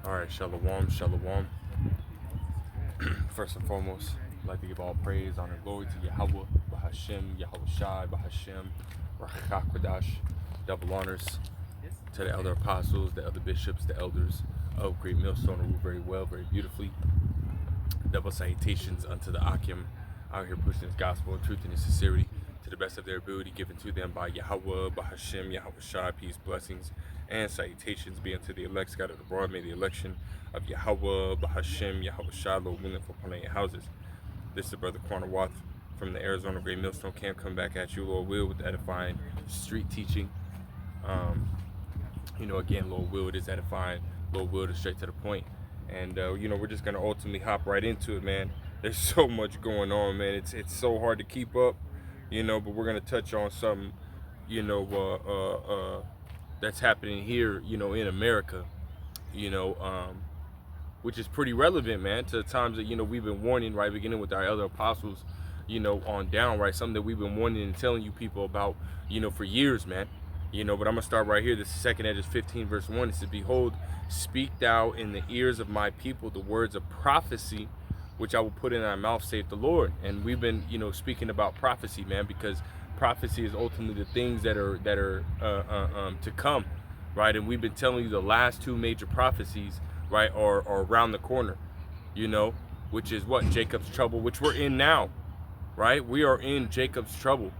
All right, shalom, shalom. First and foremost, I'd like to give all praise, honor, and glory to Yahweh, Bahashem, Yahweh Shai, Bahashem, Rachakwadash. Double honors to the elder apostles, the elder bishops, the elders of Great Millstone, who rule very well, very beautifully. Double salutations unto the Akim, out here pushing this gospel in truth and in sincerity to the best of their ability, given to them by Yahweh, Bahashem, Yahweh Shai, peace, blessings, and salutations be unto the elect scattered abroad. May the election of Yahweh, Bahashem, Yahweh Shai, Lord willing, for upon your houses. This is Brother Quanah Wath from the Arizona Great Millstone Camp, come back at you, Lord will, with edifying street teaching. Again, Lord will, it is edifying. Lord will, it is straight to the point. And, we're just going to ultimately hop right into it, man. There's so much going on, man. It's so hard to keep up, but we're going to touch on something, that's happening here, in America, which is pretty relevant, man, to the times that, we've been warning, right, beginning with our other apostles, on down, right, something that we've been warning and telling you people about, for years, man. But I'm going to start right here. This is 2 Esdras 15, verse 1. It says, "Behold, speak thou in the ears of my people the words of prophecy, which I will put in thy mouth, saith the Lord." And we've been, speaking about prophecy, man, because prophecy is ultimately the things that are to come, right? And we've been telling you the last two major prophecies, right, are around the corner, which is what? Jacob's trouble, which we're in now, right? We are in Jacob's trouble.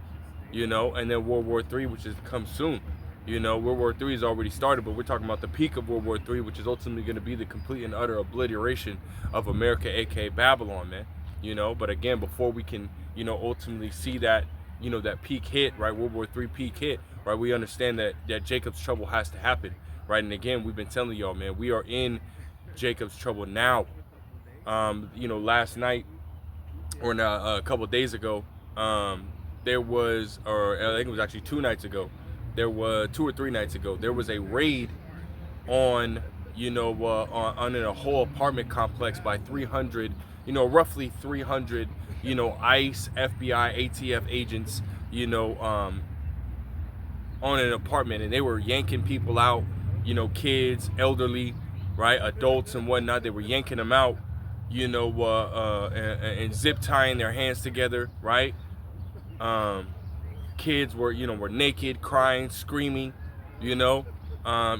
And then World War III, which is to come soon. World War III has already started, but we're talking about the peak of World War III, which is ultimately going to be the complete and utter obliteration of America, aka Babylon, man. But again, before we can, ultimately see that, that peak hit, right, World War III peak hit, right, we understand that Jacob's trouble has to happen, right? And again, we've been telling y'all, man, we are in Jacob's trouble now. Last night, or a couple of days ago, there was, or I think it was actually 2 nights ago, there was 2 or 3 nights ago, there was a raid on, on a whole apartment complex by 300, roughly 300, ICE, FBI, ATF agents, on an apartment, and they were yanking people out, kids, elderly, right, adults and whatnot. They were yanking them out, and zip tying their hands together, right? Kids were naked, crying, screaming, and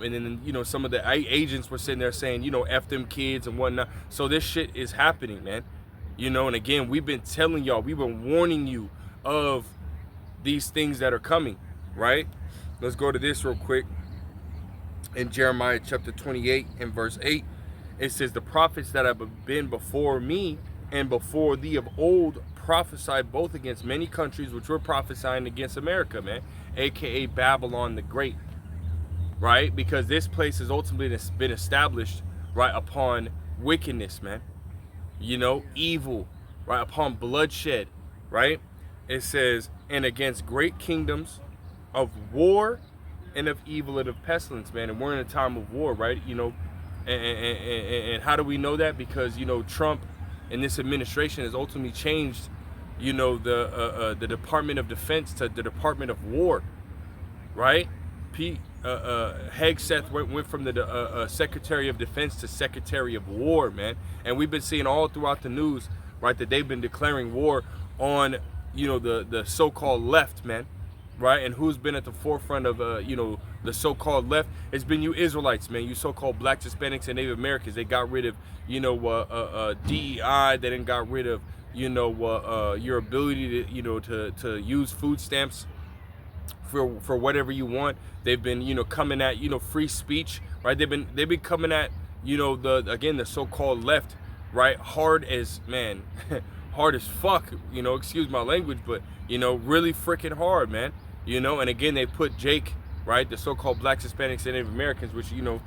then, some of the agents were sitting there saying, F them kids and whatnot. So this shit is happening, man. And again, we've been telling y'all, we've been warning you of these things that are coming, right? Let's go to this real quick. In Jeremiah chapter 28 and verse 8, it says, "The prophets that have been before me and before thee of old prophesied both against many countries," which we're prophesying against America, man, aka Babylon the Great, right? Because this place has ultimately been established, right, upon wickedness, man, evil, right, upon bloodshed, right? It says, "And against great kingdoms of war and of evil and of pestilence," man. And we're in a time of war, right? And how do we know that? Because Trump and this administration has ultimately changed, the Department of Defense to the Department of War, right? Hegseth went from the Secretary of Defense to Secretary of War, man. And we've been seeing all throughout the news, right, that they've been declaring war on, the so-called left, man, right? And who's been at the forefront of, the so-called left? It's been you Israelites, man, you so-called blacks, Hispanics, and Native Americans. They got rid of, DEI. They didn't got rid of, your ability to, to use food stamps for whatever you want. They've been, coming at, free speech, right? They've been coming at, the so-called left, right? Hard as, man, hard as fuck, excuse my language, but, really freaking hard, man. And again, they put Jake, right, the so-called blacks, Hispanics, and Native Americans, which, you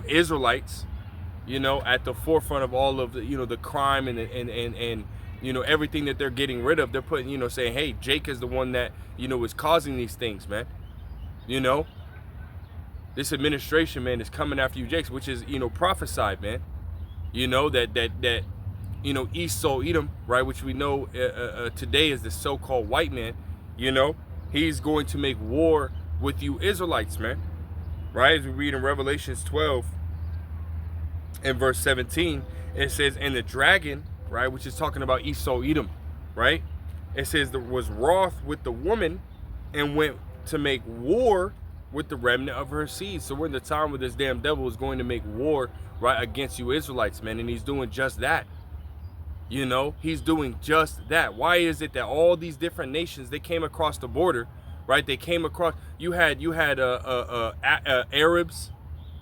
Israelites, at the forefront of all of the, the crime and everything that they're getting rid of. They're putting, saying, hey, Jake is the one that, is causing these things, man. This administration, man, is coming after you, Jakes, which is, prophesied, man. That Esau, Edom, right, which we know today is the so-called white man, he's going to make war with you Israelites, man, right? As we read in Revelations 12, in verse 17, it says, and the dragon, right, which is talking about Esau Edom, right? It says there was wroth with the woman and went to make war with the remnant of her seed. So we're in the time where this damn devil is going to make war, right, against you Israelites, man. And he's doing just that. You know, he's doing just that. Why is it that all these different nations, they came across the border, right? They came across, you had Arabs,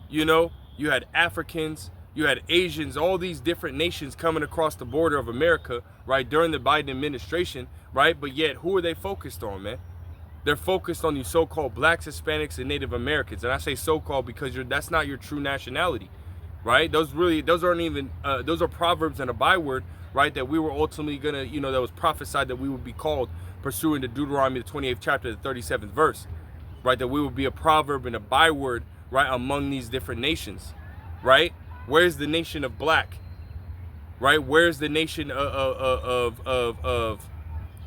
you know, you had Africans, you had Asians, all these different nations coming across the border of America, right, during the Biden administration, right? But yet, who are they focused on, man? They're focused on you so-called blacks, Hispanics, and Native Americans. And I say so-called because that's not your true nationality, right? Those aren't even, those are proverbs and a byword, right? That we were ultimately gonna, you know, that was prophesied that we would be called, pursuing the Deuteronomy, the 28th chapter, the 37th verse, right? That we would be a proverb and a byword, right, among these different nations, right? Where's the nation of black, right? Where's the nation of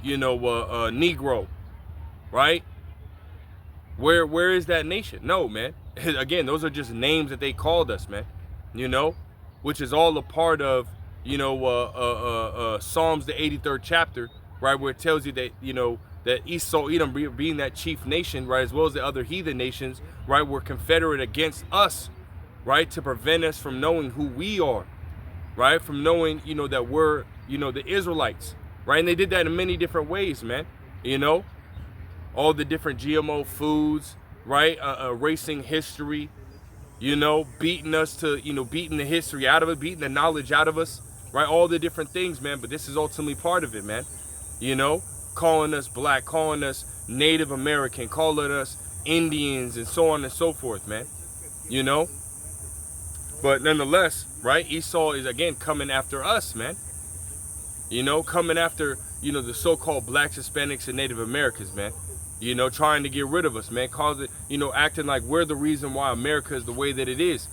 you know, Negro, right? Where is that nation? No, man. Again, those are just names that they called us, man. You know, which is all a part of, you know, Psalms, the 83rd chapter, right, where it tells you that, you know, that Esau Edom being that chief nation, right, as well as the other heathen nations, right, were confederate against us, right, to prevent us from knowing who we are, right, from knowing, you know, that we're, you know, the Israelites, right? And they did that in many different ways, man. You know, all the different GMO foods, right, erasing history, you know, beating us to, you know, beating the history out of it, beating the knowledge out of us, right? All the different things, man. But this is ultimately part of it, man. You know, calling us black, calling us Native American, calling us Indians, and so on and so forth, man. You know, but nonetheless, right, Esau is again coming after us, man. You know, coming after, you know, the so-called blacks, Hispanics, and Native Americans, man. You know, trying to get rid of us, man. Causing, you know, acting like we're the reason why America is the way that it is.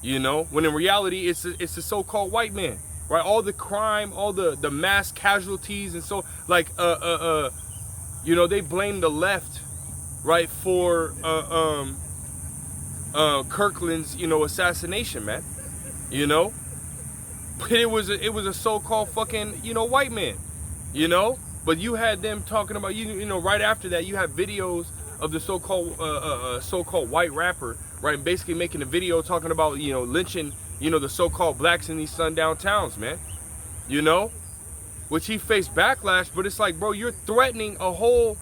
You know, when in reality, it's the so-called white man, right? All the crime, all the mass casualties, and so, like, you know, they blame the left, right, for Kirkland's, you know, assassination, man. You know, but it was a so-called fucking, you know, white man, you know. But you had them talking about, you know, right after that, you have videos of the so-called white rapper, right, basically making a video talking about, you know, lynching, you know, the so-called blacks in these sundown towns, man. You know, which he faced backlash, but it's like, bro, you're threatening a whole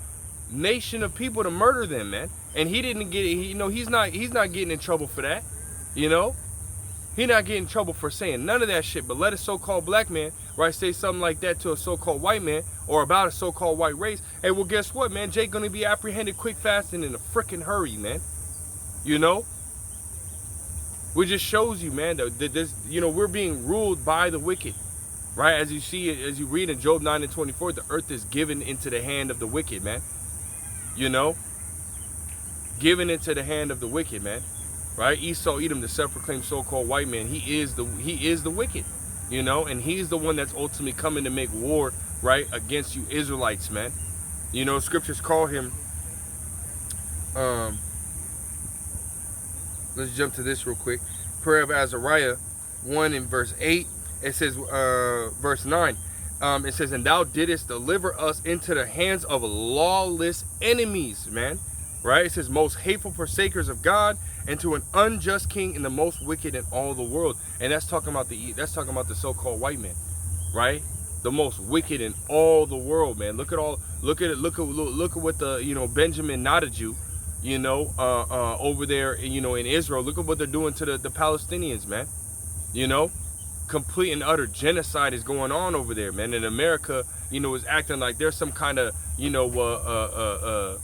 nation of people to murder them, man. And he didn't get it. You know, he's not getting in trouble for that. You know, he's not getting in trouble for saying none of that shit. But let a so-called black man, right, say something like that to a so-called white man or about a so-called white race. Hey, well, guess what, man? Jake gonna be apprehended quick, fast, and in a freaking hurry, man. You know, which just shows you, man, that this, you know, we're being ruled by the wicked, right? As you see, as you read in Job 9 and 24, the earth is given into the hand of the wicked, man. You know, given into the hand of the wicked, man. Right? Esau Edom, the self-proclaimed so-called white man, he is the wicked, you know, and he's the one that's ultimately coming to make war, right, against you Israelites, man. You know, scriptures call him, let's jump to this real quick. Prayer of Azariah 1 in verse 8, it says, verse 9, it says, and thou didst deliver us into the hands of lawless enemies, man. Right? It says, most hateful forsakers of God, and to an unjust king, and the most wicked in all the world. And that's talking about the so-called white man, right? The most wicked in all the world, man. Look at what the, you know, Benjamin Netanyahu, you know, over there, you know, in Israel. Look at what they're doing to the Palestinians, man. You know, complete and utter genocide is going on over there, man. And America, you know, is acting like there's some kind of, you know,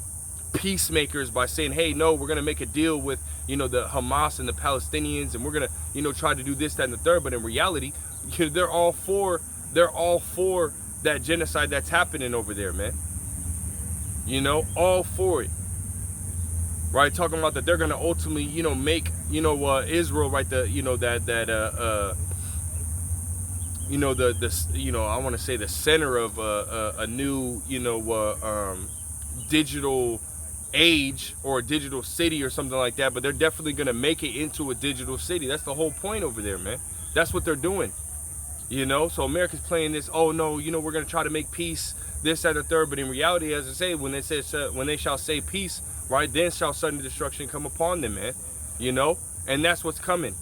peacemakers by saying, hey, no, we're gonna make a deal with, you know, the Hamas and the Palestinians, and we're gonna, you know, try to do this, that, and the third. But in reality, you know, they're all for that genocide that's happening over there, man. You know, all for it, right? Talking about that they're gonna ultimately, you know, make, you know, Israel, right, the, you know, you know, the you know, I want to say the center of a new, you know, digital age or a digital city or something like that, but they're definitely going to make it into a digital city. That's the whole point over there, man. That's what they're doing. You know, so America's playing this, oh no, you know, we're going to try to make peace, this, that, the third. But in reality, as I say, when they shall say peace, right, then shall sudden destruction come upon them, man. You know, and that's what's coming,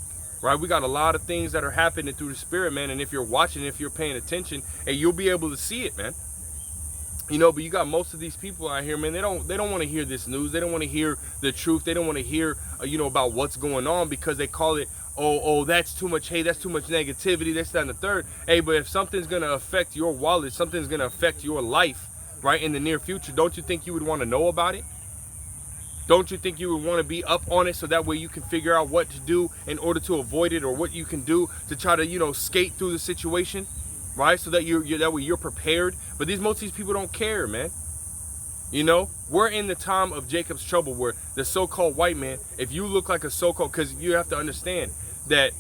right? We got a lot of things that are happening through the spirit, man. And if you're watching, if you're paying attention, hey, you'll be able to see it, man. You know, but you got most of these people out here, man, they don't want to hear this news. They don't want to hear the truth. They don't want to hear, you know, about what's going on, because they call it, oh, that's too much hate, that's too much negativity, this, that, and the third. Hey, but if something's going to affect your wallet, something's going to affect your life, right, in the near future, don't you think you would want to know about it? Don't you think you would want to be up on it so that way you can figure out what to do in order to avoid it, or what you can do to try to, you know, skate through the situation? Right, so that that way you're prepared. But most of these people don't care, man. You know, we're in the time of Jacob's trouble, where the so-called white man, if you look like a so-called, because you have to understand that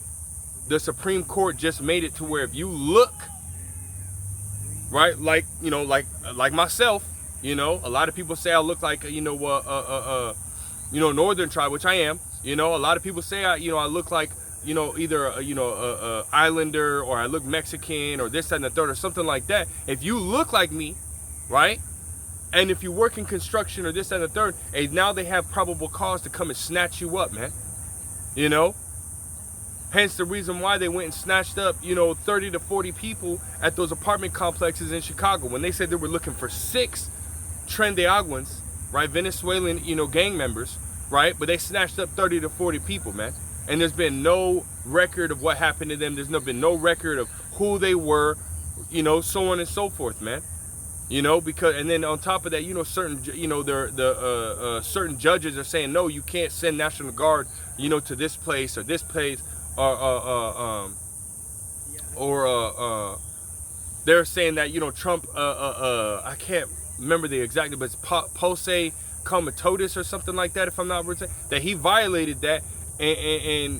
the Supreme Court just made it to where if you look, right, like, you know, like myself, you know, a lot of people say I look like, you know, Northern tribe, which I am. You know, a lot of people say I look like, you know, either a Islander, or I look Mexican, or this, that, and the third, or something like that. If you look like me, right, and if you work in construction or this, that, and the third, and now they have probable cause to come and snatch you up, man. You know, hence the reason why they went and snatched up, you know, 30 to 40 people at those apartment complexes in Chicago, when they said they were looking for 6 Tren de Aguans, right, Venezuelan, you know, gang members, right, but they snatched up 30 to 40 people, man. And there's been no record of what happened to them. There's been no record of who they were, you know, so on and so forth, man. You know, because, and then on top of that, you know, certain judges are saying, no, you can't send National Guard, you know, to this place or this place, they're saying that, you know, Trump, I can't remember the exact, but it's Pose Comitotus or something like that, if I'm not mistaken, that he violated that. And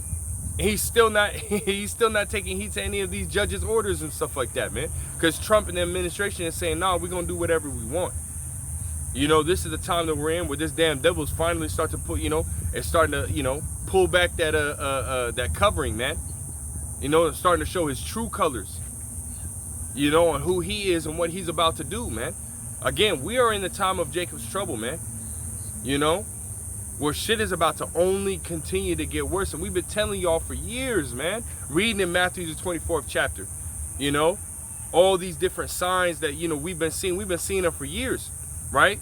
he's still not taking heed to any of these judges' orders and stuff like that, man. Because Trump and the administration is saying, no, we're gonna do whatever we want. You know, this is the time that we're in, where this damn devil's finally start to put, you know, it's starting to, you know, pull back that that covering, man. You know, it's starting to show his true colors. You know, on who he is and what he's about to do, man. Again, we are in the time of Jacob's trouble, man. You know, where shit is about to only continue to get worse. And we've been telling y'all for years, man. Reading in Matthew the 24th chapter, you know, all these different signs that, you know, we've been seeing them for years, right?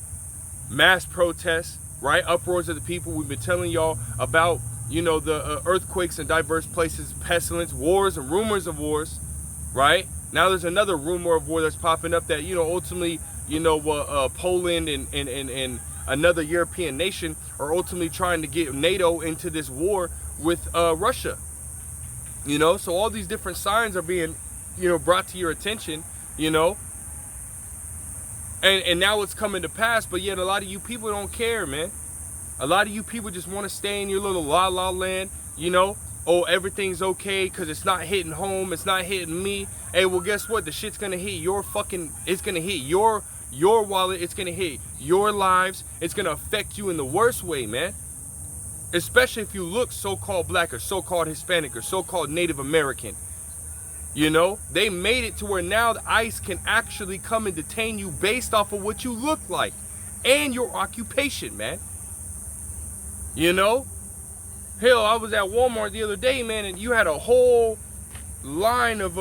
Mass protests, right? Uproars of the people. We've been telling y'all about, you know, the earthquakes in diverse places, pestilence, wars and rumors of wars, right? Now there's another rumor of war that's popping up that, you know, ultimately, you know, Poland and another European nation are ultimately trying to get NATO into this war with Russia. You know, so all these different signs are being, you know, brought to your attention, you know. And now it's coming to pass, but yet a lot of you people don't care, man. A lot of you people just want to stay in your little la-la land, you know. Oh, everything's okay because it's not hitting home, it's not hitting me. Hey, well, guess what? The shit's going to hit your it's going to hit your wallet, it's going to hit your lives, it's going to affect you in the worst way, man. Especially if you look so-called black or so-called Hispanic or so-called Native American. You know, they made it to where now the ICE can actually come and detain you based off of what you look like and your occupation, man. You know? Hell, I was at Walmart the other day, man, and you had a whole line of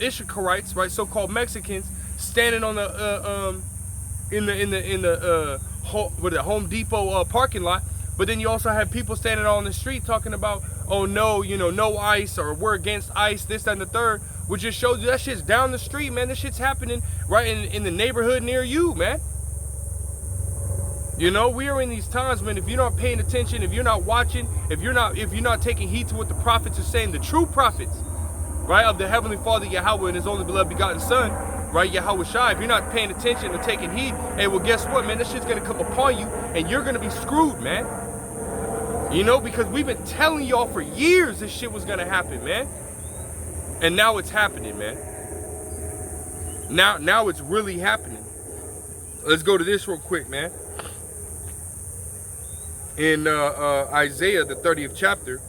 Ishikarites, right, so-called Mexicans, standing on the Home Depot parking lot. But then you also have people standing on the street talking about, oh no, you know, no ICE, or we're against ICE, this, that, and the third, which just shows you that shit's down the street, man. This shit's happening right in the neighborhood near you, man. You know, we are in these times, man. If you're not paying attention, if you're not watching, if you're not taking heed to what the prophets are saying, the true prophets, right, of the Heavenly Father Yahweh and His only beloved begotten Son, right, Yahweh Shai, if you're not paying attention or taking heed, hey, well, guess what, man? This shit's gonna come upon you, and you're gonna be screwed, man. You know, because we've been telling y'all for years this shit was gonna happen, man. And now it's happening, man. Now it's really happening. Let's go to this real quick, man. in Isaiah, the 30th chapter.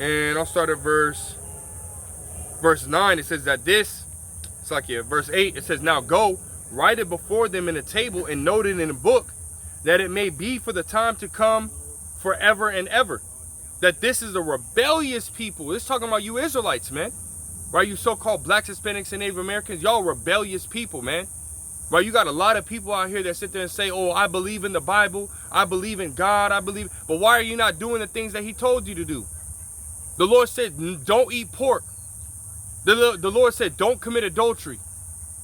And I'll start at verse 9. It says that verse 8, it says, now go, write it before them in a table and note it in a book, that it may be for the time to come forever and ever. That this is a rebellious people. It's talking about you Israelites, man. Right? You so-called blacks, Hispanics, and Native Americans, y'all rebellious people, man. Right? You got a lot of people out here that sit there and say, oh, I believe in the Bible. I believe in God. But why are you not doing the things that he told you to do? The Lord said, don't eat pork. The Lord said, don't commit adultery.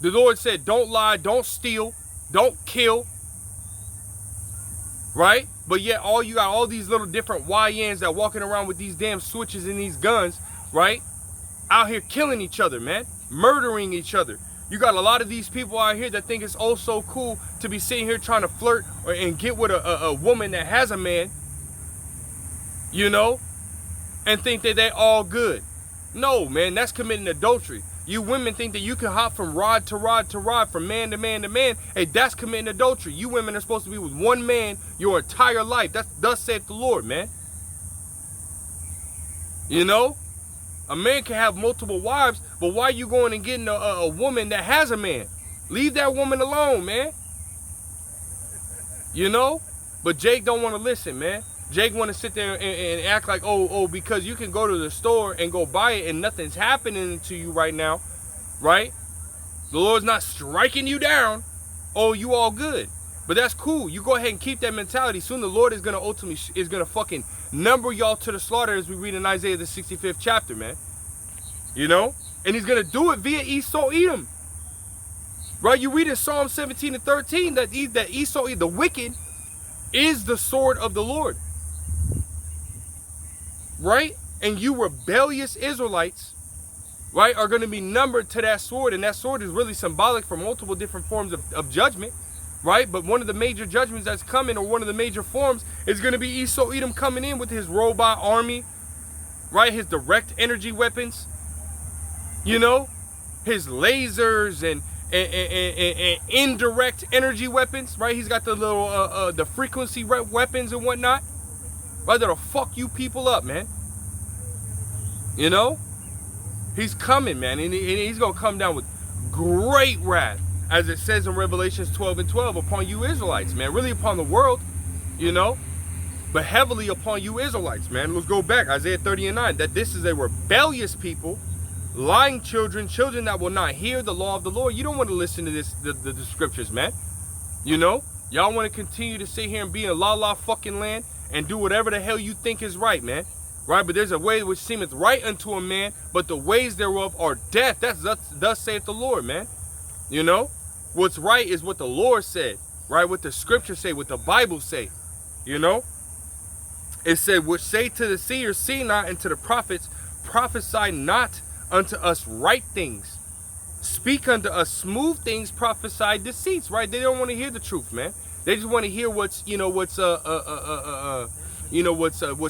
The Lord said, don't lie, don't steal, don't kill. Right? But yet you got all these little different YNs that walking around with these damn switches and these guns, right? Out here killing each other, man. Murdering each other. You got a lot of these people out here that think it's oh so cool to be sitting here trying to flirt and get with a woman that has a man. You know? And think that they all good. No, man, that's committing adultery. You women think that you can hop from rod to rod to rod, from man to man to man. Hey, that's committing adultery. You women are supposed to be with one man your entire life. That's thus saith the Lord, man. You know? A man can have multiple wives, but why are you going and getting a woman that has a man? Leave that woman alone, man. You know? But Jake don't want to listen, man. Jake want to sit there and act like, oh, because you can go to the store and go buy it and nothing's happening to you right now, right? The Lord's not striking you down. Oh, you all good. But that's cool. You go ahead and keep that mentality. Soon the Lord is going to ultimately, fucking number y'all to the slaughter, as we read in Isaiah the 65th chapter, man. You know? And he's going to do it via Esau Edom. Right? You read in Psalm 17 and 13 that Esau, the wicked, is the sword of the Lord. Right? And you rebellious Israelites, right, are going to be numbered to that sword. And that sword is really symbolic for multiple different forms of judgment. Right? But one of the major judgments that's coming, or one of the major forms, is going to be Esau Edom coming in with his robot army. Right? His direct energy weapons. You know? His lasers and indirect energy weapons. Right? He's got the little, the frequency weapons and whatnot. Right? That'll fuck you people up, man. You know? He's coming, man. And he's going to come down with great wrath, as it says in Revelations 12 and 12, upon you Israelites, man. Really upon the world, you know, but heavily upon you Israelites, man. Let's go back, Isaiah 30 and 9, that this is a rebellious people, lying children that will not hear the law of the Lord. You don't want to listen to the scriptures, man. You know, y'all want to continue to sit here and be in la fucking land and do whatever the hell you think is right, man. Right? But there's a way which seemeth right unto a man, but the ways thereof are death. That's thus saith the Lord, man. You know? What's right is what the Lord said, right? What the scriptures say, what the Bible say, you know? It said, which say to the seers, see not, and to the prophets, prophesy not unto us right things. Speak unto us smooth things, prophesy deceits, right? They don't want to hear the truth, man. They just want to hear what's, you know, what's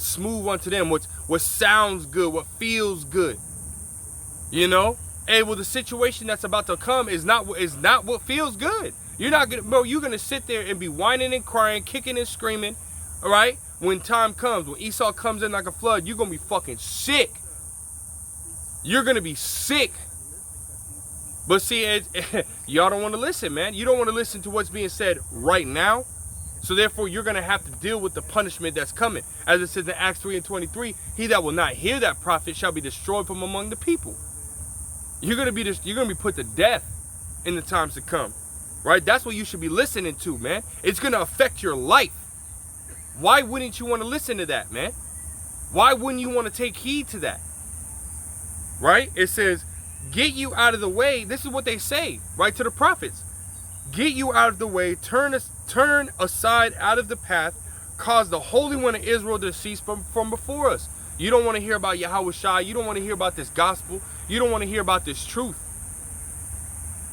smooth unto them, what sounds good, what feels good, you know? Hey, well, the situation that's about to come is not what feels good. You're not gonna, bro. You're gonna sit there and be whining and crying, kicking and screaming. All right. When time comes, when Esau comes in like a flood, you're gonna be fucking sick. You're gonna be sick. But see, y'all don't want to listen, man. You don't want to listen to what's being said right now. So therefore, you're gonna have to deal with the punishment that's coming, as it says in Acts 3 and 23. He that will not hear that prophet shall be destroyed from among the people. You're gonna be put to death in the times to come, right? That's what you should be listening to, man. It's gonna affect your life. Why wouldn't you want to listen to that, man? Why wouldn't you want to take heed to that? Right? It says, get you out of the way. This is what they say, right, to the prophets. Get you out of the way, turn aside out of the path, cause the Holy One of Israel to cease from before us. You don't want to hear about Yahweh Shai. You don't want to hear about this gospel. You don't want to hear about this truth.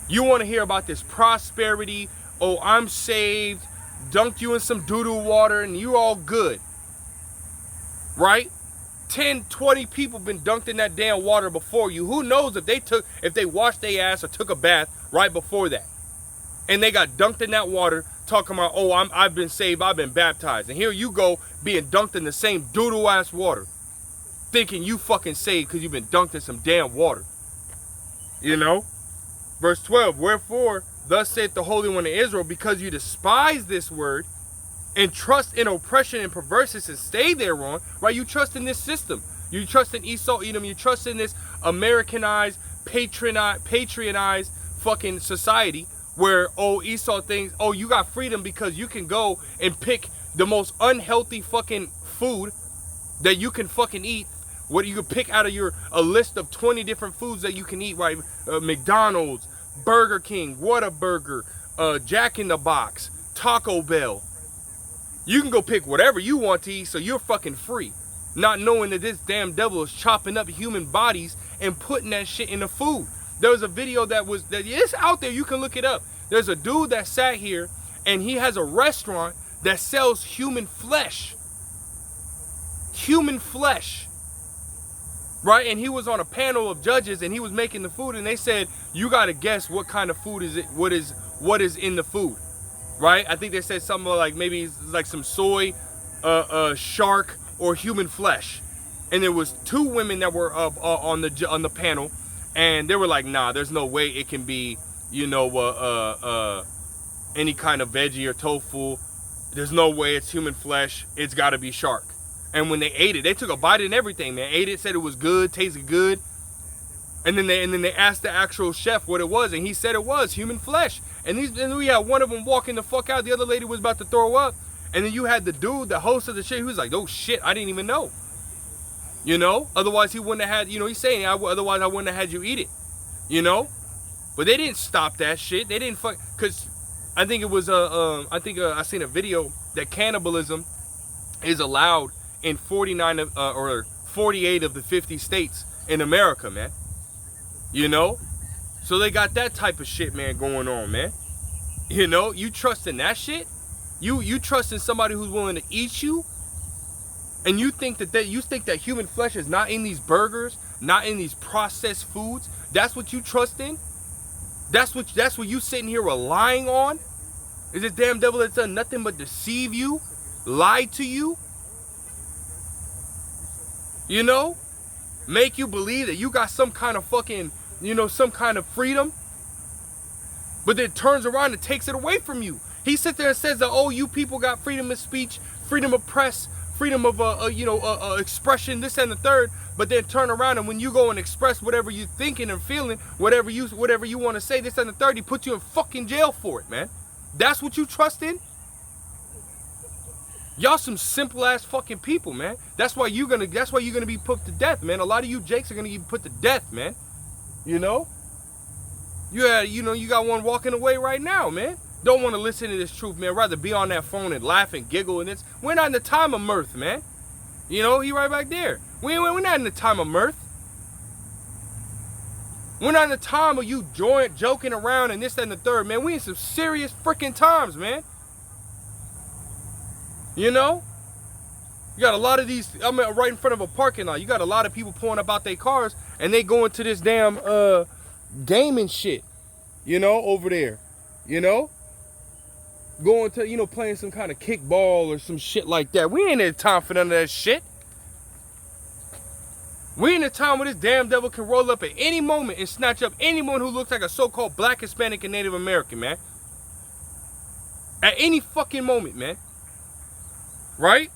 You want to hear about this prosperity. Oh, I'm saved. Dunked you in some doo-doo water and you all good. Right? 10, 20 people been dunked in that damn water before you. Who knows if they washed their ass or took a bath right before that. And they got dunked in that water talking about, oh, I've been saved, I've been baptized. And here you go being dunked in the same doodle ass water, thinking you fucking saved because you've been dunked in some damn water. You know? Verse 12, wherefore, thus saith the Holy One of Israel, because you despise this word and trust in oppression and perverseness and stay thereon, right? You trust in this system. You trust in Esau, Edom. You trust in this Americanized, patronized fucking society where, oh, Esau thinks, oh, you got freedom because you can go and pick the most unhealthy fucking food that you can fucking eat. What you can pick out of a list of 20 different foods that you can eat, right? McDonald's, Burger King, Whataburger, Jack in the Box, Taco Bell. You can go pick whatever you want to eat, so you're fucking free. Not knowing that this damn devil is chopping up human bodies and putting that shit in the food. There was a video that it's out there, you can look it up. There's a dude that sat here and he has a restaurant that sells human flesh. Human flesh. Right? And he was on a panel of judges and he was making the food and they said, you got to guess what kind of food is it, what is in the food. Right? I think they said something like maybe it's like some soy, shark, or human flesh. And there was 2 women that were on the panel and they were like, nah, there's no way it can be, you know, any kind of veggie or tofu. There's no way it's human flesh. It's got to be shark. And when they ate it, they took a bite and everything, man. Ate it, said it was good, tasted good. And then they asked the actual chef what it was, and he said it was human flesh. And we had one of them walking the fuck out. The other lady was about to throw up. And then you had the dude, the host of the shit, who was like, oh shit, I didn't even know. You know? Otherwise he wouldn't have had, you know, he's saying, otherwise I wouldn't have had you eat it. You know? But they didn't stop that shit. They didn't fuck, because I think it was, I seen a video that cannibalism is allowed in 49 or 48 of the 50 states in America, man. You know? So they got that type of shit, man, going on, man. You know? You trust in that shit? You trust in somebody who's willing to eat you? And you think that human flesh is not in these burgers, not in these processed foods? That's what you trust in? That's what you sitting here relying on? Is this damn devil that's done nothing but deceive you? Lie to you? You know? Make you believe that you got some kind of fucking, you know, some kind of freedom. But then turns around and takes it away from you. He sits there and says that, oh, you people got freedom of speech, freedom of press, freedom of, expression, this and the third. But then turn around and when you go and express whatever you're thinking and feeling, whatever you want to say, this and the third, he puts you in fucking jail for it, man. That's what you trust in? Y'all some simple ass fucking people, man. That's why you're gonna be put to death, man. A lot of you jakes are gonna get put to death, man. You know? You got one walking away right now, man. Don't want to listen to this truth, man. Rather be on that phone and laugh and giggle and we're not in the time of mirth, man. You know, he right back there. We're not in the time of mirth. We're not in the time of you joking around and this and the third, man. We in some serious freaking times, man. You know? You got a lot of these, I mean, right in front of a parking lot. You got a lot of people pulling up out their cars and they going to this damn gaming shit, you know, over there. You know? Going to, you know, playing some kind of kickball or some shit like that. We ain't in time for none of that shit. We in a time where this damn devil can roll up at any moment and snatch up anyone who looks like a so-called Black, Hispanic, and Native American, man. At any fucking moment, man. Right?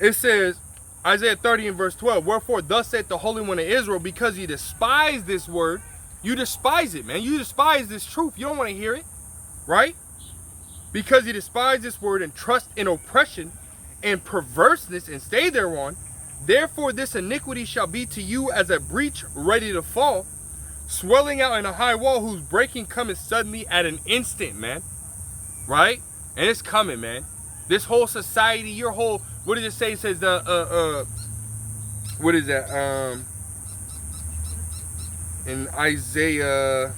It says, Isaiah 30 and verse 12, wherefore thus saith the Holy One of Israel, because you despise this word, you despise it, man. You despise this truth. You don't want to hear it. Right? Because you despise this word and trust in oppression and perverseness and stay thereon, therefore this iniquity shall be to you as a breach ready to fall, swelling out in a high wall whose breaking cometh suddenly at an instant, man. Right? And it's coming, man. This whole society, your whole, what does it say? It says what is that? In Isaiah,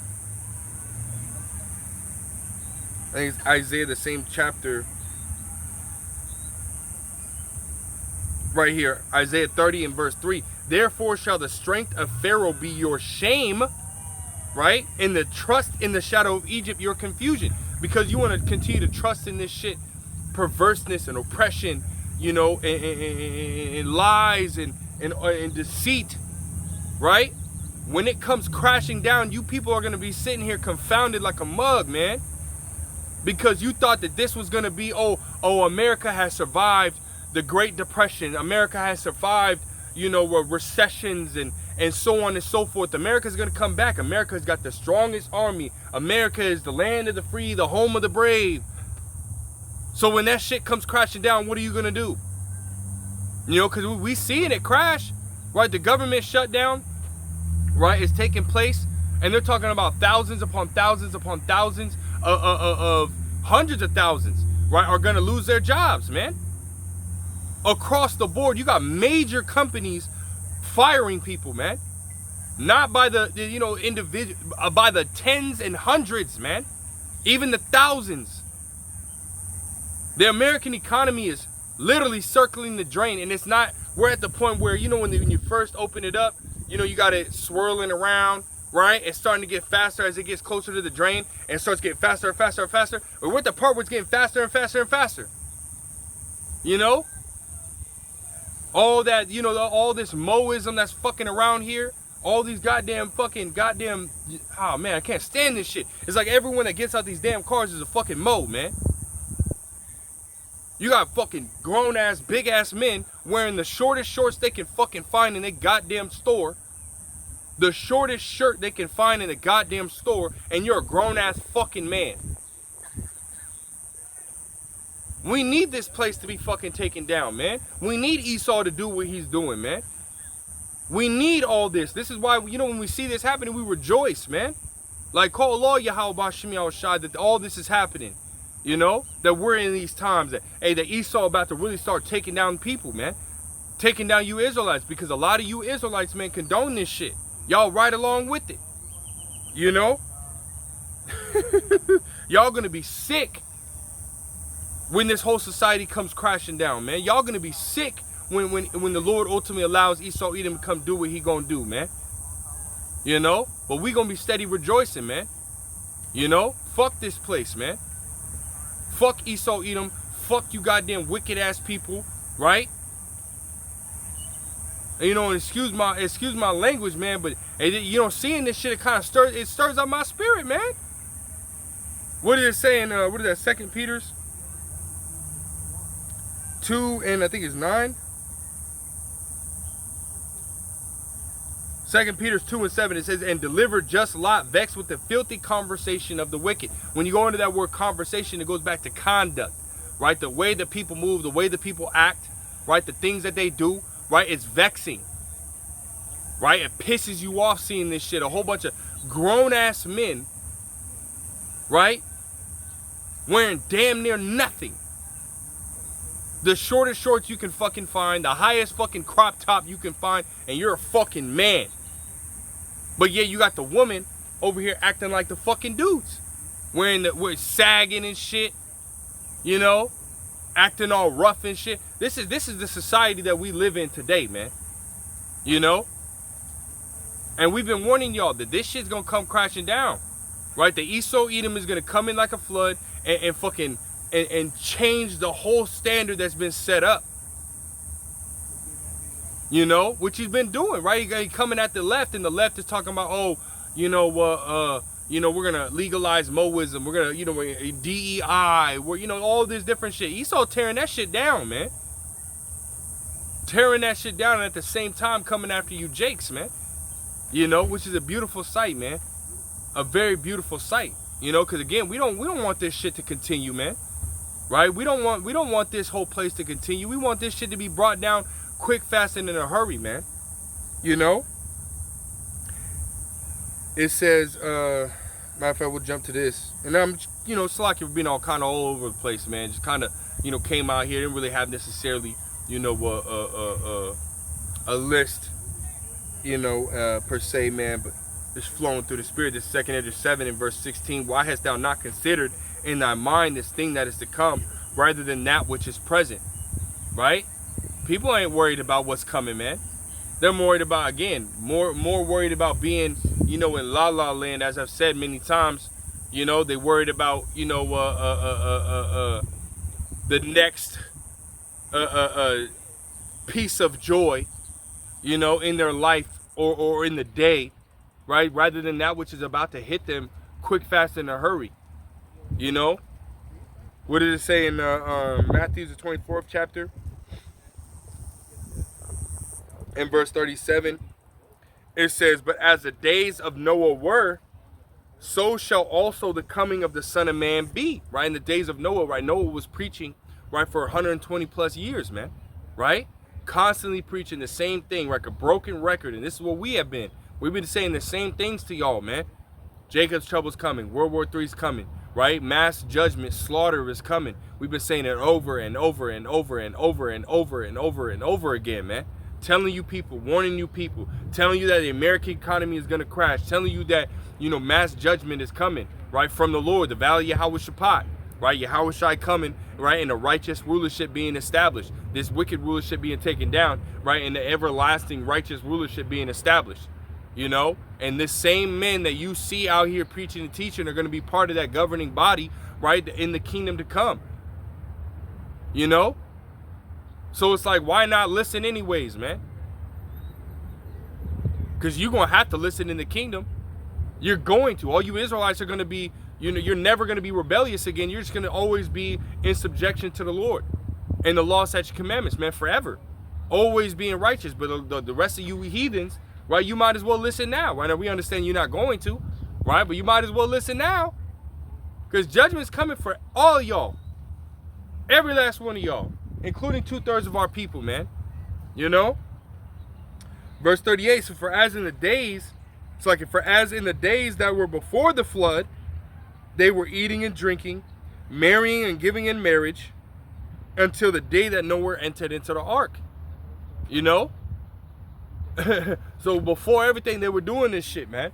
I think it's Isaiah, the same chapter. Right here, Isaiah 30 and verse 3. Therefore shall the strength of Pharaoh be your shame, right? And the trust in the shadow of Egypt your confusion. because you want to continue to trust in this shit, perverseness and oppression, you know, and lies and deceit, right? When it comes crashing down, you people are going to be sitting here confounded like a mug, man. Because you thought that this was going to be, oh, America has survived the Great Depression. America has survived, you know, recessions and so on and so forth. America's going to come back. America's got the strongest army. America is the land of the free, the home of the brave. So when that shit comes crashing down, what are you going to do? You know, because we seeing it crash, right? The government shutdown, right, is taking place. And they're talking about thousands upon thousands upon thousands of hundreds of thousands, right, are going to lose their jobs, man. Across the board, you got major companies firing people, man. Not by the you know, individual, by the tens and hundreds, man. Even the thousands. The American economy is literally circling the drain, and it's not, we're at the point where, you know, when you first open it up, you know, you got it swirling around, right? It's starting to get faster as it gets closer to the drain, and starts getting faster and faster and faster. But we're at the part where it's getting faster and faster and faster. You know? All that, you know, all this Moism that's fucking around here, all these goddamn, oh man, I can't stand this shit. It's like everyone that gets out these damn cars is a fucking Mo, man. You got fucking grown ass, big ass men wearing the shortest shorts they can fucking find in their goddamn store. The shortest shirt they can find in a goddamn store, and you're a grown ass fucking man. We need this place to be fucking taken down, man. We need Esau to do what he's doing, man. We need all this. This is why, you know, when we see this happening, we rejoice, man. Like, call Allah Yahweh Bashim Yahushai that all this is happening. You know, that we're in these times that, hey, that Esau about to really start taking down people, man. Taking down you Israelites, because a lot of you Israelites, man, condone this shit. Y'all right along with it. You know? Y'all gonna be sick when this whole society comes crashing down, man. Y'all gonna be sick when the Lord ultimately allows Esau Edom to come do what he gonna do, man. You know? But we gonna be steady rejoicing, man. You know? Fuck this place, man. Fuck Esau Edom. Fuck you goddamn wicked ass people, right? And, you know, and excuse my language, man, but you know, seeing this shit, it kind of stirs up my spirit, man. What is it saying? What is that? 2 Peter's 2 and I think it's 9. 2 Peter 2 and 7, it says, and deliver just Lot, vexed with the filthy conversation of the wicked. When you go into that word conversation, it goes back to conduct, right? The way that people move, the way that people act, right? The things that they do, right? It's vexing, right? It pisses you off seeing this shit. A whole bunch of grown-ass men, right? Wearing damn near nothing. The shortest shorts you can fucking find, the highest fucking crop top you can find, and you're a fucking man. But yeah, you got the woman over here acting like the fucking dudes. We're sagging and shit. You know? Acting all rough and shit. This is the society that we live in today, man. You know? And we've been warning y'all that this shit's gonna come crashing down. Right? The Esau Edom is gonna come in like a flood and fucking and change the whole standard that's been set up. You know, which he's been doing, right? He's coming at the left, and the left is talking about, oh, you know, we're gonna legalize Moism, we're gonna, you know, DEI, we're, you know, all this different shit. Esau tearing that shit down, man. Tearing that shit down, and at the same time coming after you Jakes, man. You know, which is a beautiful sight, man. A very beautiful sight. You know, because again, we don't want this shit to continue, man. Right? We don't want this whole place to continue. We want this shit to be brought down quick, fast, and in a hurry, man. You know? It says, matter of fact, we'll jump to this. And I'm, you know, Slacky for being all kind of all over the place, man. Just kind of, you know, came out here, didn't really have necessarily, you know, a list, you know, per se, man, but just flowing through the spirit. This 2 Ezra 7 and verse 16, why hast thou not considered in thy mind this thing that is to come, rather than that which is present? Right? People ain't worried about what's coming, man. They're worried about, again, more worried about being, you know, in La La Land, as I've said many times, You know, they worried about, you know, the next piece of joy, you know, in their life or in the day, right? Rather than that which is about to hit them quick, fast, in a hurry. You know, what did it say in Matthew, the 24th chapter, in verse 37? It says, "But as the days of Noah were, so shall also the coming of the Son of Man be." Right? In the days of Noah, right? Noah was preaching, right, for 120 plus years, man. Right? Constantly preaching the same thing, like a broken record. And this is what we have been. We've been saying the same things to y'all, man. Jacob's trouble's coming. World War III is coming. Right? Mass judgment, slaughter is coming. We've been saying it over and over and over and over and over and over and over again, man. Telling you people, warning you people, telling you that the American economy is going to crash, telling you that, you know, mass judgment is coming, right, from the Lord, the valley of Yahushua, right, Yahushua coming, right, and the righteous rulership being established, this wicked rulership being taken down, right, and the everlasting righteous rulership being established, you know, and this same men that you see out here preaching and teaching are going to be part of that governing body, right, in the kingdom to come, you know. So it's like, why not listen anyways, man? Because you're going to have to listen in the kingdom. You're going to. All you Israelites are going to be, you know, you're never going to be rebellious again. You're just going to always be in subjection to the Lord and the law, statutes, commandments, man, forever. Always being righteous. But the rest of you heathens, right, you might as well listen now. Right? Now, we understand you're not going to, right? But you might as well listen now. Because judgment's coming for all y'all. Every last one of y'all. Including 2/3 of our people, man. You know? Verse 38, so for as in the days that were before the flood, they were eating and drinking, marrying and giving in marriage, until the day that Noah entered into the ark. You know? So before everything, they were doing this shit, man.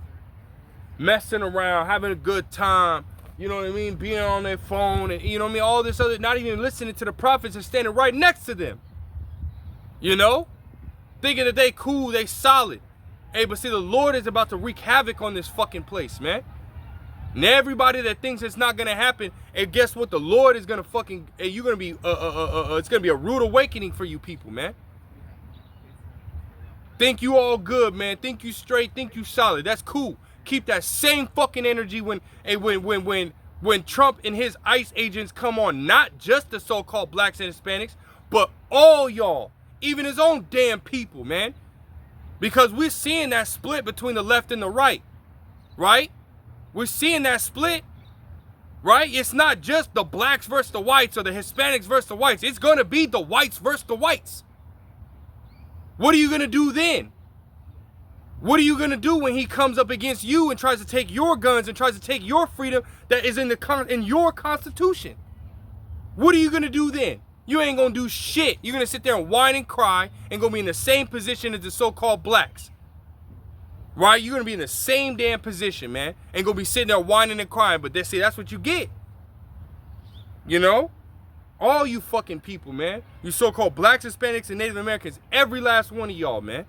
Messing around, having a good time. You know what I mean? Being on their phone and, you know what I mean? All this other, not even listening to the prophets and standing right next to them. You know? Thinking that they cool, they solid. Hey, but see, the Lord is about to wreak havoc on this fucking place, man. And everybody that thinks it's not going to happen, and guess what? The Lord is going to fucking, and you're going to be, it's going to be a rude awakening for you people, man. Think you all good, man. Think you straight, think you solid. That's cool. Keep that same fucking energy when Trump and his ICE agents come on, not just the so-called blacks and Hispanics, but all y'all, even his own damn people, man. Because we're seeing that split between the left and the right, right? We're seeing that split, right? It's not just the blacks versus the whites or the Hispanics versus the whites. It's going to be the whites versus the whites. What are you going to do then? What are you going to do when he comes up against you and tries to take your guns and tries to take your freedom that is in your Constitution? What are you going to do then? You ain't going to do shit. You're going to sit there and whine and cry and going to be in the same position as the so-called blacks. Right? You're going to be in the same damn position, man. And going to be sitting there whining and crying. But that's what you get. You know? All you fucking people, man. You so-called blacks, Hispanics, and Native Americans. Every last one of y'all, man.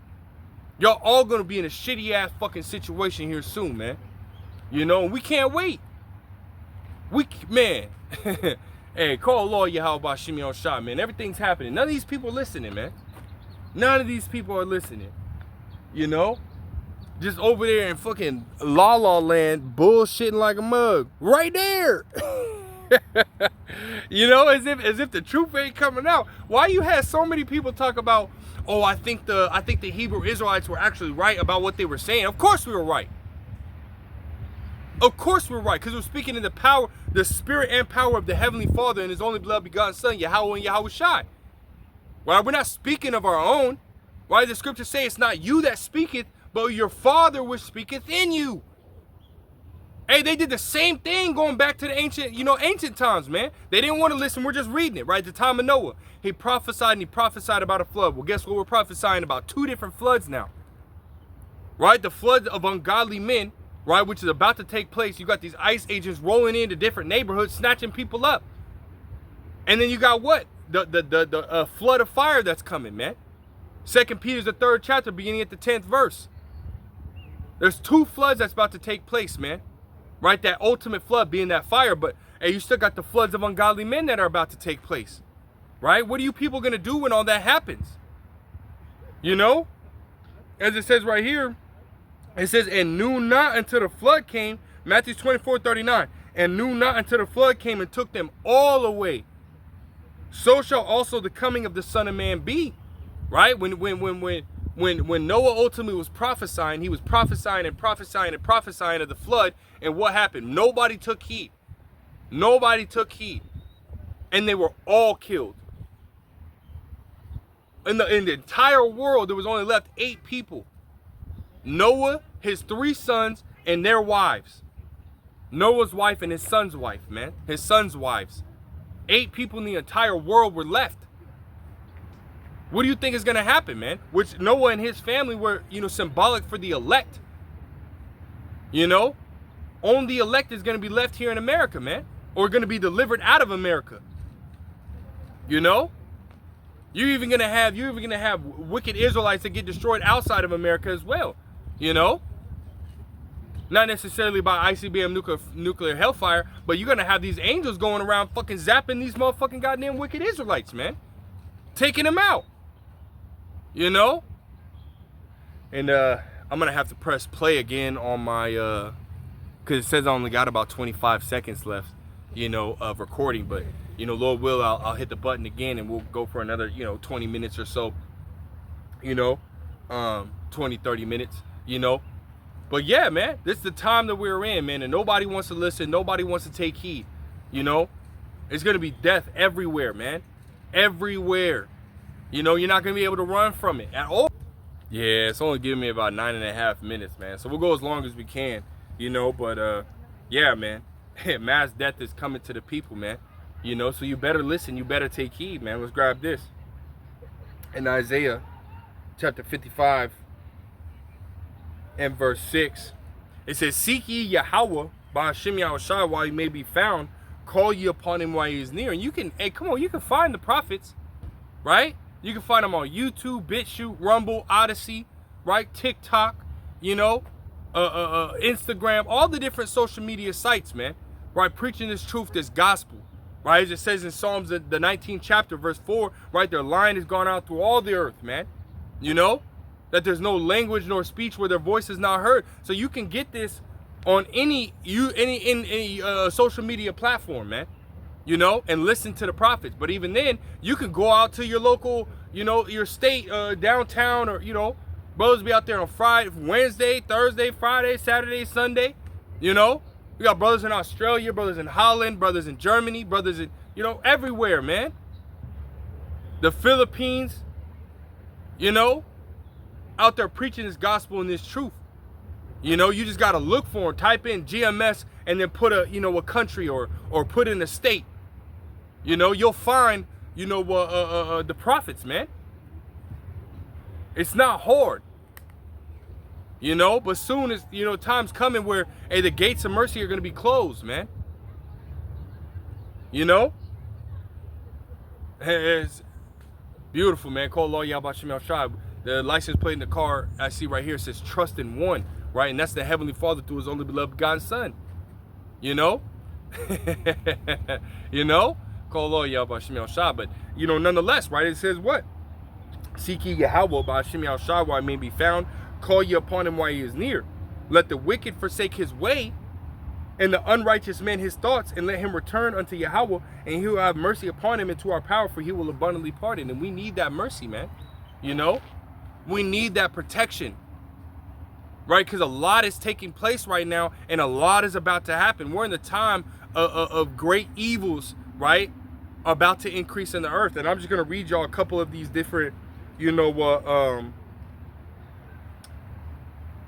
Y'all all gonna be in a shitty ass fucking situation here soon, man. You know, and we can't wait. Man. Hey, call lawyer how about Shimeon Shah, man. Everything's happening. None of these people are listening, man. None of these people are listening. You know? Just over there in fucking La La Land, bullshitting like a mug. Right there. You know, as if the truth ain't coming out. Why you had so many people talk about, oh, I think the Hebrew Israelites were actually right about what they were saying. Of course we were right. Of course we're right, because we're speaking in the power, the spirit and power of the Heavenly Father and His only beloved begotten Son, Yahweh and Yahushua. Right? We're not speaking of our own. Right? The scriptures say it's not you that speaketh, but your Father which speaketh in you. Hey, they did the same thing going back to the ancient times, man. They didn't want to listen. We're just reading it, right? The time of Noah. He prophesied about a flood. Well, guess what? We're prophesying about 2 different floods now. Right? The flood of ungodly men, right, which is about to take place. You got these ICE agents rolling into different neighborhoods, snatching people up. And then you got what? The flood of fire that's coming, man. 2 Peter, the 3rd chapter, beginning at the 10th verse. There's 2 floods that's about to take place, man. right? That ultimate flood being that fire, but hey, you still got the floods of ungodly men that are about to take place, right? What are you people gonna do when all that happens? You know, as it says right here, it says, and knew not until the flood came, Matthew 24:39, and knew not until the flood came and took them all away. So shall also the coming of the Son of Man be, right? When Noah ultimately was prophesying, he was prophesying and prophesying and prophesying of the flood, and what happened? Nobody took heed. Nobody took heed, and they were all killed. In the entire world, there was only left 8 people. Noah, his 3 sons, and their wives. Noah's wife and his son's wife, man. His son's wives. 8 people in the entire world were left. What do you think is going to happen, man? Which Noah and his family were, symbolic for the elect. Only the elect is going to be left here in America, man. Or going to be delivered out of America. You're even gonna have wicked Israelites that get destroyed outside of America as well. Not necessarily by ICBM nuclear hellfire, but you're gonna have these angels going around fucking zapping these motherfucking goddamn wicked Israelites, man. Taking them out. And I'm gonna have to press play again on my because it says I only got about 25 seconds left, of recording, but Lord will, I'll hit the button again and we'll go for another, 20 minutes or so, 20, 30 minutes, But yeah, man, this is the time that we're in, man, and nobody wants to listen. Nobody wants to take heed, It's going to be death everywhere, man. Everywhere. You're not going to be able to run from it at all. Yeah, it's only giving me about 9.5 minutes, man. So we'll go as long as we can, but yeah, man, mass death is coming to the people, man. So you better listen, you better take heed, man. Let's grab this. In Isaiah chapter 55 and verse 6, it says, seek ye Yahweh by Hashem Yahushua while he may be found, call ye upon him while he is near. And you can, you can find the prophets, right? You can find them on YouTube, BitChute, Rumble, Odyssey, right? TikTok, Instagram, all the different social media sites, man, right? Preaching this truth, this gospel. Right, as it says in Psalms, the 19th chapter, verse 4, right, their line has gone out through all the earth, man. That there's no language nor speech where their voice is not heard. So you can get this on any social media platform, man. And listen to the prophets. But even then, you can go out to your local, your state, downtown, or, brothers be out there on Friday, Wednesday, Thursday, Friday, Saturday, Sunday, We got brothers in Australia, brothers in Holland, brothers in Germany, brothers in, everywhere, man. The Philippines, out there preaching this gospel and this truth. You just got to look for them. Type in GMS and then put a country or put in a state. You'll find, the prophets, man. It's not hard. But soon as, time's coming where, hey, the gates of mercy are going to be closed, man. It's beautiful, man. Call Allah Yahweh Shem Shai. The license plate in the car I see right here says trust in one, right? And that's the Heavenly Father through his only beloved God and Son. Call Allah Yahweh Shem Shai. But, nonetheless, right? It says what? Seek ye Yahweh by Shem Shai while he may be found. Call ye upon him while he is near. Let the wicked forsake his way, and the unrighteous man his thoughts, and let him return unto Yahweh, and he will have mercy upon him and to our power, for he will abundantly pardon. And we need that mercy, man. We need that protection, right? Because a lot is taking place right now, and a lot is about to happen. We're in the time of great evils, right, about to increase in the earth. And I'm just going to read y'all a couple of these different,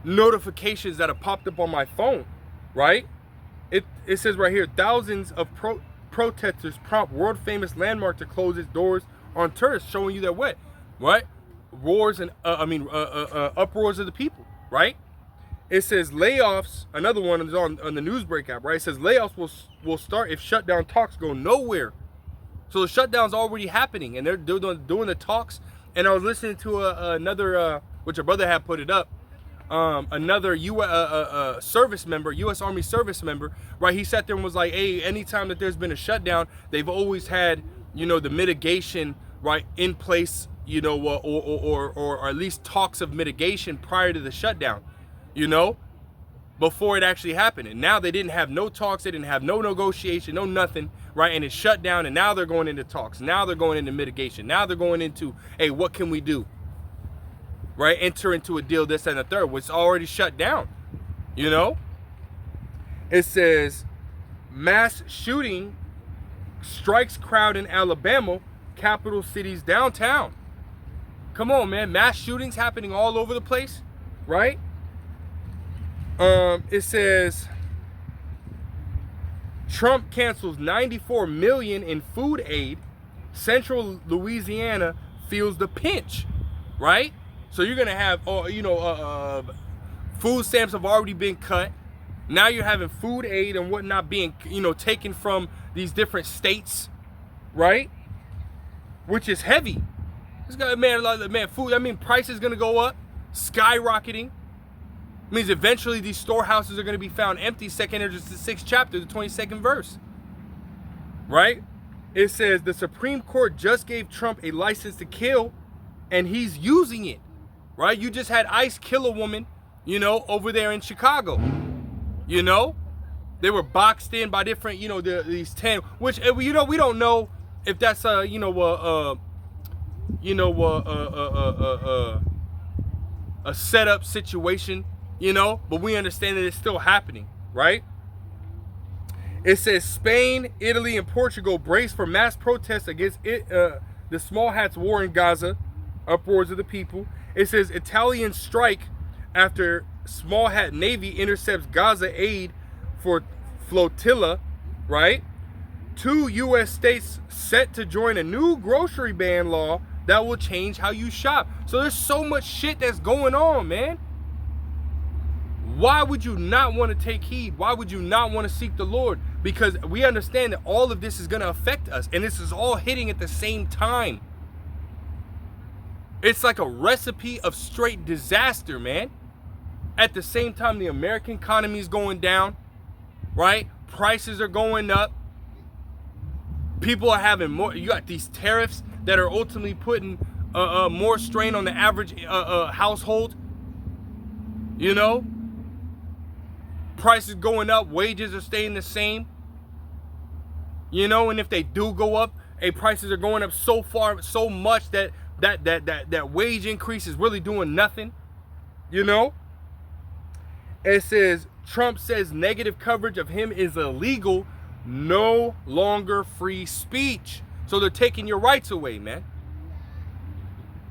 notifications that have popped up on my phone, right? It says right here, thousands of protesters prompt world famous landmark to close its doors on tourists, showing you that what roars and uproars of the people, right? It says layoffs. Another one is on the Newsbreak app, right? It says layoffs will start if shutdown talks go nowhere. So the shutdown's already happening, and they're doing the talks. And I was listening to another, which a brother had put it up, another service member, U.S. Army service member, right? He sat there and was like, hey, anytime that there's been a shutdown, they've always had, you know, the mitigation, right, in place, you know, or at least talks of mitigation prior to the shutdown, you know, before it actually happened. And now they didn't have no talks, they didn't have no negotiation, no nothing, right? And it's shut down, and now they're going into talks. Now they're going into mitigation. Now they're going into, hey, what can we do? Right? Enter into a deal, this and the third, which is already shut down. You know? It says, mass shooting strikes crowd in Alabama, capital city's downtown. Come on, man. Mass shootings happening all over the place, right? It says, Trump cancels $94 million in food aid. Central Louisiana feels the pinch, right? So you're gonna have, you know, food stamps have already been cut. Now you're having food aid and whatnot being, you know, taken from these different states, right? Which is heavy. This guy, man, food. I mean, price is gonna go up, skyrocketing. Means eventually these storehouses are gonna be found empty. 2nd Ezra, the 6th chapter, the 22nd verse, right? It says the Supreme Court just gave Trump a license to kill, and he's using it. Right? You just had ICE kill a woman, you know, over there in Chicago. You know? They were boxed in by different, you know, these 10, which, you know, we don't know if that's a, you know, a setup situation, you know, but we understand that it's still happening, right? It says Spain, Italy, and Portugal brace for mass protests against the small hats war in Gaza, uproars of the people. It says Italian strike after small hat navy intercepts Gaza aid for flotilla, right? 2 U.S. states set to join a new grocery ban law that will change how you shop. So there's so much shit that's going on, man. Why would you not want to take heed? Why would you not want to seek the Lord? Because we understand that all of this is going to affect us, and this is all hitting at the same time. It's like a recipe of straight disaster, man. At the same time, the American economy is going down, right? Prices are going up. People are having more. You got these tariffs that are ultimately putting more strain on the average household. You know? Prices going up. Wages are staying the same. You know? And if they do go up, prices are going up so much that wage increase is really doing nothing, you know? It says, Trump says negative coverage of him is illegal, no longer free speech. So they're taking your rights away, man.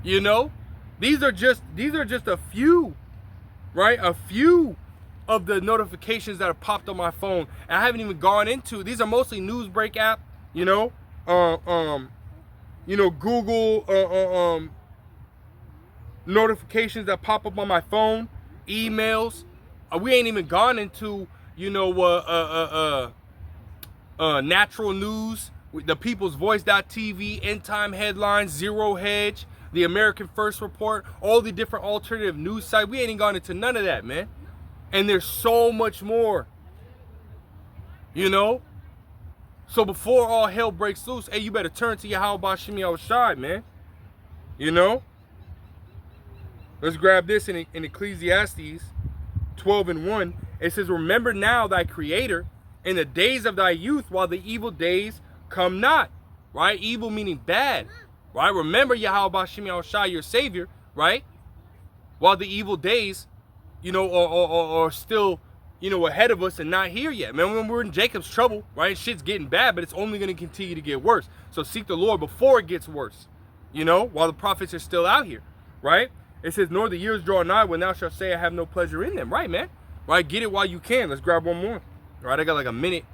You know? These are just a few, right? A few of the notifications that have popped on my phone. And I haven't even gone into, these are mostly Newsbreak app, you know? You know, Google notifications that pop up on my phone, emails. We ain't even gone into, you know, natural news, the People's Voice.tv, End Time Headlines, Zero Hedge, the American First Report, all the different alternative news sites. We ain't even gone into none of that, man. And there's so much more, you know? So before all hell breaks loose, hey, you better turn to Yahweh Shem Yahushai, man. You know? Let's grab this in Ecclesiastes 12:1. It says, remember now thy creator in the days of thy youth while the evil days come not. Right? Evil meaning bad. Right? Remember Yahweh Shem Yahushai, your savior, right? While the evil days, you know, are still, you know, ahead of us and not here yet. Man, when we're in Jacob's trouble, right? Shit's getting bad, but it's only going to continue to get worse. So seek the Lord before it gets worse, you know, while the prophets are still out here, right? It says, nor the years draw nigh when thou shalt say, I have no pleasure in them. Right, man? Right? Get it while you can. Let's grab one more. All right, I got like a minute,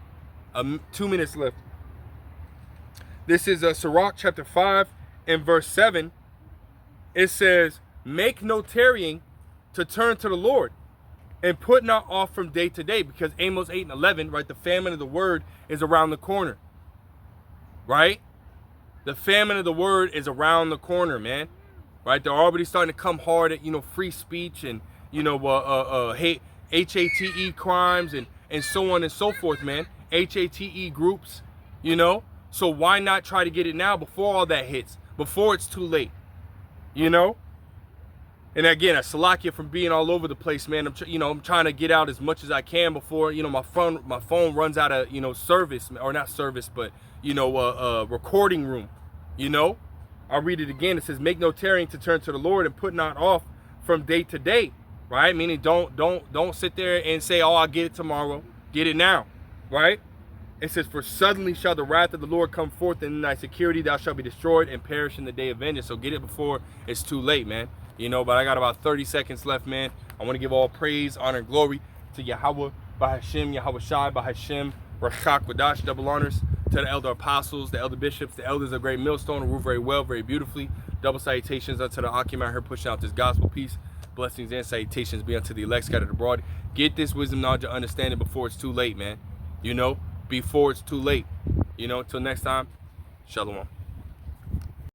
2 minutes left. This is Sirach chapter 5 and verse 7. It says, make no tarrying to turn to the Lord, and put not off from day to day, because Amos 8:11, right, the famine of the word is around the corner, right? The famine of the word is around the corner, man, right? They're already starting to come hard at, you know, free speech and hate, HATE crimes and so on and so forth, man. HATE groups, you know. So why not try to get it now before all that hits, before it's too late, you know? And again, I salakia from being all over the place, man. I'm trying to get out as much as I can before, my phone runs out of, service, or not service, but, recording room, I'll read it again. It says, make no tarrying to turn to the Lord and put not off from day to day, right? Meaning don't sit there and say, oh, I'll get it tomorrow. Get it now, right? It says, for suddenly shall the wrath of the Lord come forth, and in thy security thou shalt be destroyed and perish in the day of vengeance. So get it before it's too late, man. But I got about 30 seconds left, man. I want to give all praise, honor, and glory to Yahweh, Bahashem, Yahweh Shai, Bahashem, Rachak, Wadash, double honors to the elder apostles, the elder bishops, the elders of Great Millstone, who rule very well, very beautifully. Double salutations unto the Akim out here pushing out this gospel peace. Blessings and salutations be unto the elect scattered abroad. Get this wisdom, knowledge, and understanding before it's too late, man. Before it's too late. Until next time, shalom.